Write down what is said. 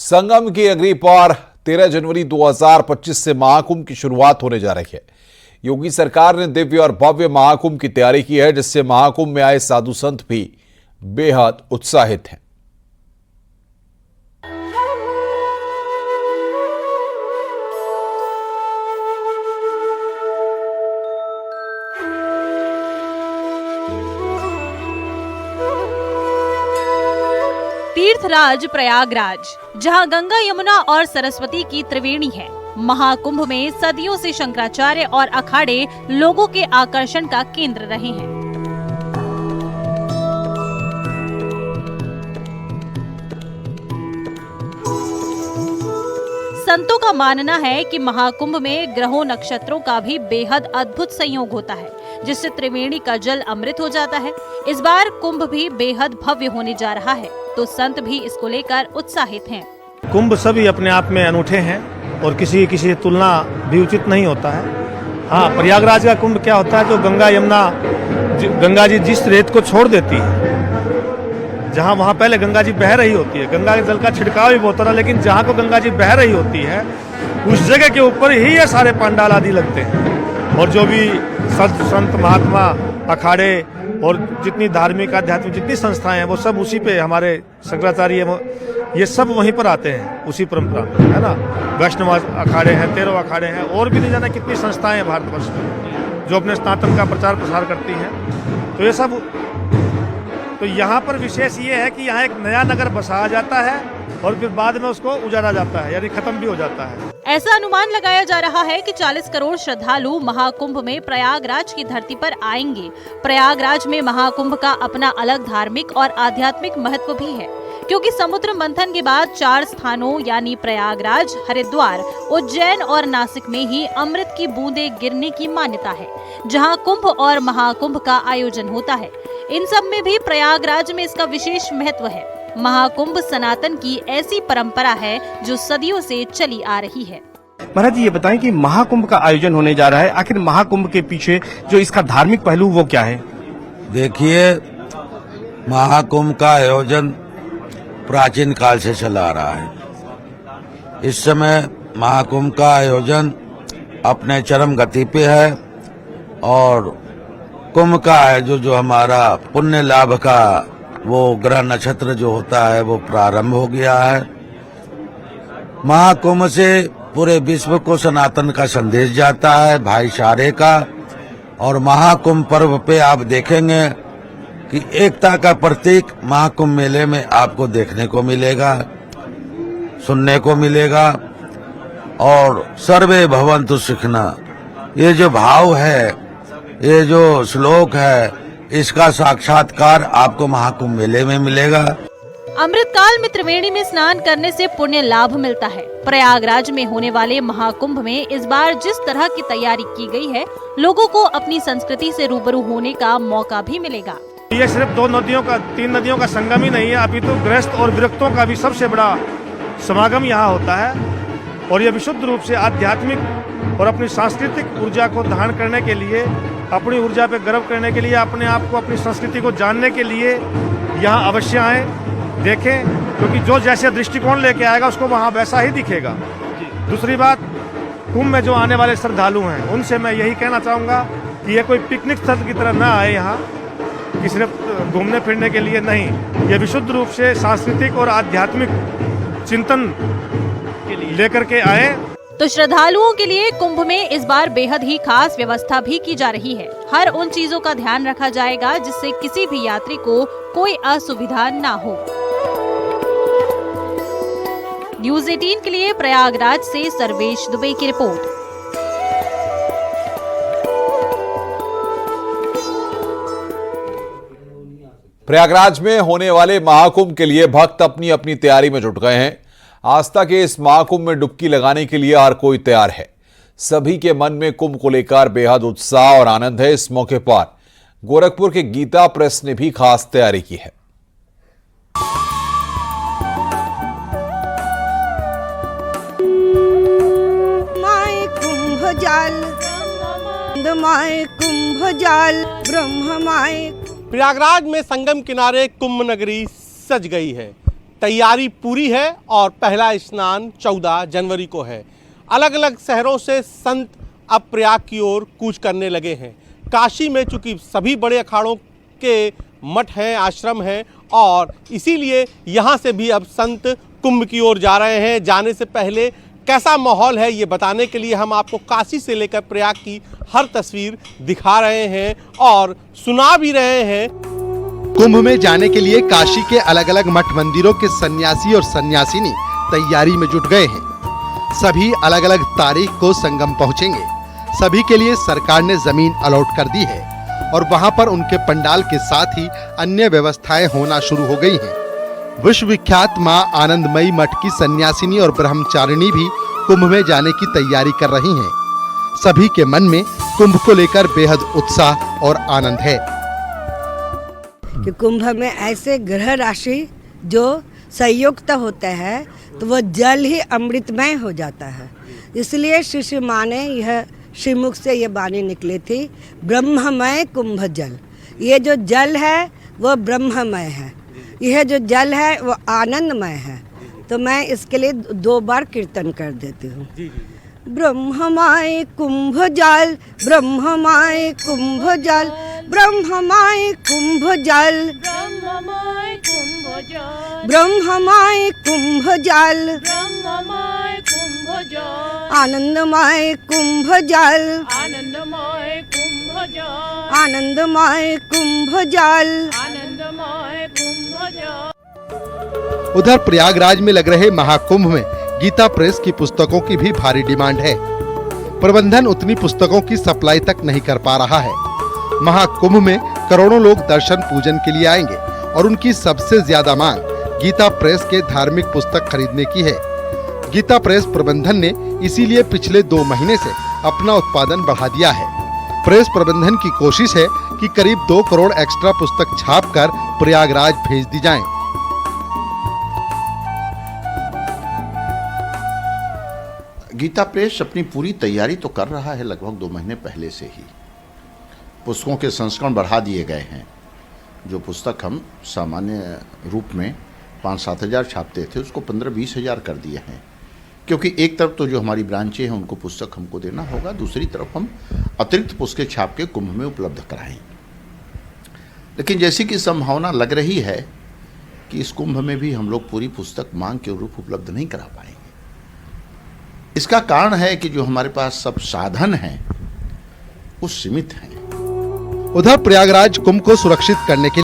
संगम की नगरी पर 13 जनवरी 2025 से महाकुंभ की शुरुआत होने जा रही है। योगी सरकार ने दिव्य और भव्य महाकुंभ की तैयारी की है, जिससे महाकुंभ में आए साधु संत भी बेहद उत्साहित हैं। तीर्थराज प्रयागराज, जहां गंगा, यमुना और सरस्वती की त्रिवेणी है। महाकुंभ में सदियों से शंकराचार्य और अखाड़े लोगों के आकर्षण का केंद्र रहे हैं। संतों का मानना है कि महाकुंभ में ग्रहों, नक्षत्रों का भी बेहद अद्भुत संयोग होता है, जिससे त्रिवेणी का जल अमृत हो जाता है। इस बार कुंभ भी बेहद भव्य होने जा रहा है, तो संत भी इसको लेकर उत्साहित हैं। कुंभ सभी अपने आप में अनूठे हैं और किसी की तुलना भी उचित नहीं होता है। हाँ, प्रयागराज का कुंभ क्या होता है, जो गंगा यमुना, गंगा जी जिस रेत को छोड़ देती है, जहाँ वहाँ पहले गंगा जी बह रही होती है, गंगा के जल का छिड़काव भी होता है, लेकिन जहाँ को गंगा जी बह रही होती है उस जगह के ऊपर ही ये सारे पंडाल आदि लगते हैं। और जो भी संत महात्मा, अखाड़े और जितनी धार्मिक आध्यात्मिक जितनी संस्थाएं हैं वो सब उसी पे, हमारे शंकराचार्य ये सब वहीं पर आते हैं, उसी परंपरा में, है ना। वैष्णव अखाड़े हैं, 13 अखाड़े हैं, और भी नहीं जाना कितनी संस्थाएं हैं भारतवर्ष में जो अपने सनातन का प्रचार प्रसार करती हैं। तो ये सब, तो यहाँ पर विशेष ये है कि यहाँ एक नया नगर बसाया जाता है और फिर बाद में उसको उजाड़ा जाता है, यानी खत्म भी हो जाता है। ऐसा अनुमान लगाया जा रहा है कि 40 करोड़ श्रद्धालु महाकुंभ में प्रयागराज की धरती पर आएंगे। प्रयागराज में महाकुंभ का अपना अलग धार्मिक और आध्यात्मिक महत्व भी है, क्योंकि समुद्र मंथन के बाद 4 स्थानों यानी प्रयागराज, हरिद्वार, उज्जैन और नासिक में ही अमृत की बूंदें गिरने की मान्यता है, जहां कुंभ और महाकुंभ का आयोजन होता है। इन सब में भी प्रयागराज में इसका विशेष महत्व है। महाकुंभ सनातन की ऐसी परंपरा है जो सदियों से चली आ रही है। महाराज जी, ये बताएं कि महाकुंभ का आयोजन होने जा रहा है, आखिर महाकुंभ के पीछे जो इसका धार्मिक पहलू वो क्या है? देखिए, महाकुंभ का आयोजन प्राचीन काल से चला आ रहा है। इस समय महाकुंभ का आयोजन अपने चरम गति पे है और कुंभ का है जो हमारा पुण्य लाभ का वो ग्रह नक्षत्र जो होता है वो प्रारंभ हो गया है। महाकुंभ से पूरे विश्व को सनातन का संदेश जाता है, भाईचारे का। और महाकुंभ पर्व पे आप देखेंगे कि एकता का प्रतीक महाकुंभ मेले में आपको देखने को मिलेगा, सुनने को मिलेगा। और सर्वे भवन्तु सुखिनः, ये जो भाव है, ये जो श्लोक है, इसका साक्षात्कार आपको महाकुंभ मेले में मिलेगा। अमृतकाल में त्रिवेणी में स्नान करने से पुण्य लाभ मिलता है। प्रयागराज में होने वाले महाकुंभ में इस बार जिस तरह की तैयारी की गई है, लोगों को अपनी संस्कृति से रूबरू होने का मौका भी मिलेगा। ये सिर्फ 2 नदियों का, 3 नदियों का संगम ही नहीं है, अभी तो गृहस्थ और विरक्तों का भी सबसे बड़ा समागम यहाँ होता है। और ये विशुद्ध रूप से आध्यात्मिक और अपनी सांस्कृतिक ऊर्जा को धारण करने के लिए, अपनी ऊर्जा पे गर्व करने के लिए, अपने आप को, अपनी संस्कृति को जानने के लिए यहाँ अवश्य आए, देखें, क्योंकि जो जैसे दृष्टिकोण लेके आएगा उसको वहाँ वैसा ही दिखेगा। दूसरी बात, कुंभ में जो आने वाले श्रद्धालु हैं उनसे मैं यही कहना चाहूँगा कि ये कोई पिकनिक स्थल की तरह ना आए यहाँ, कि सिर्फ घूमने फिरने के लिए नहीं, ये विशुद्ध रूप से सांस्कृतिक और आध्यात्मिक चिंतन लेकर के आए। तो श्रद्धालुओं के लिए कुंभ में इस बार बेहद ही खास व्यवस्था भी की जा रही है। हर उन चीजों का ध्यान रखा जाएगा जिससे किसी भी यात्री को कोई असुविधा ना हो। न्यूज़ 18 के लिए प्रयागराज से सर्वेश दुबे की रिपोर्ट। प्रयागराज में होने वाले महाकुंभ के लिए भक्त अपनी अपनी तैयारी में जुट गए हैं। आस्था के इस महाकुंभ में डुबकी लगाने के लिए हर कोई तैयार है। सभी के मन में कुंभ को लेकर बेहद उत्साह और आनंद है। इस मौके पर गोरखपुर के गीता प्रेस ने भी खास तैयारी की है। प्रयागराज में संगम किनारे कुंभ नगरी सज गई है। तैयारी पूरी है और पहला स्नान 14 जनवरी को है। अलग अलग शहरों से संत अब प्रयाग की ओर कूच करने लगे हैं। काशी में चूंकि सभी बड़े अखाड़ों के मठ हैं, आश्रम हैं, और इसीलिए यहाँ से भी अब संत कुंभ की ओर जा रहे हैं। जाने से पहले कैसा माहौल है ये बताने के लिए हम आपको काशी से लेकर प्रयाग की हर तस्वीर दिखा रहे हैं और सुना भी रहे हैं। कुंभ में जाने के लिए काशी के अलग अलग मठ मंदिरों के सन्यासी और सन्यासिनी तैयारी में जुट गए हैं। सभी अलग अलग तारीख को संगम पहुंचेंगे। सभी के लिए सरकार ने जमीन अलॉट कर दी है और वहां पर उनके पंडाल के साथ ही अन्य व्यवस्थाएं होना शुरू हो गई हैं। विश्व विख्यात मां आनंदमयी मठ की सन्यासिनी और ब्रह्मचारिणी भी कुंभ में जाने की तैयारी कर रही हैं। सभी के मन में कुंभ को लेकर बेहद उत्साह और आनंद है कि कुंभ में ऐसे ग्रह राशि जो संयुक्त होते हैं तो वो जल ही अमृतमय हो जाता है। इसलिए श्री माँ ने यह श्रीमुख से ये वाणी निकली थी, ब्रह्ममय कुंभ जल। ये जो जल है वो ब्रह्ममय है, यह जो जल है वो आनंदमय है। तो मैं इसके लिए 2 बार कीर्तन कर देती हूँ। ब्रह्ममय कुंभ जल, ब्रह्ममय कुंभ जल, ब्रह्ममय कुंभ जल, ब्रह्ममय कुंभ जल, ब्रह्ममय कुंभ जल, ब्रह्ममय कुंभ जल, आनंदमय कुंभ जल, आनंदमय कुंभ जल, आनंदमय कुंभ जल, आनंदमय कुंभ जल। उधर प्रयागराज में लग रहे महाकुंभ में गीता प्रेस की पुस्तकों की भी भारी डिमांड है। प्रबंधन उतनी पुस्तकों की सप्लाई तक नहीं कर पा रहा है। महाकुंभ में करोड़ों लोग दर्शन पूजन के लिए आएंगे और उनकी सबसे ज्यादा मांग गीता प्रेस के धार्मिक पुस्तक खरीदने की है। गीता प्रेस प्रबंधन ने इसीलिए पिछले 2 महीने से अपना उत्पादन बढ़ा दिया है। प्रेस प्रबंधन की कोशिश है कि करीब 2 करोड़ एक्स्ट्रा पुस्तक छापकर प्रयागराज भेज दी जाएं। गीता प्रेस अपनी पूरी तैयारी तो कर रहा है लगभग 2 महीने पहले से ही। पुस्तकों के संस्करण बढ़ा दिए गए हैं। जो पुस्तक हम सामान्य रूप में 5-7 हज़ार छापते थे उसको 15-20 हज़ार कर दिए हैं, क्योंकि एक तरफ तो जो हमारी ब्रांचें हैं उनको पुस्तक हमको देना होगा, दूसरी तरफ हम अतिरिक्त पुस्तकें छाप के कुंभ में उपलब्ध कराएं। लेकिन जैसी कि संभावना लग रही है कि इस कुंभ में भी हम लोग पूरी पुस्तक मांग के अनुरूप उपलब्ध नहीं करा पाएंगे। इसका कारण है कि जो हमारे पास सब साधन हैं वो सीमित हैं। उधर प्रयागराज कुंभ को सुरक्षित करने के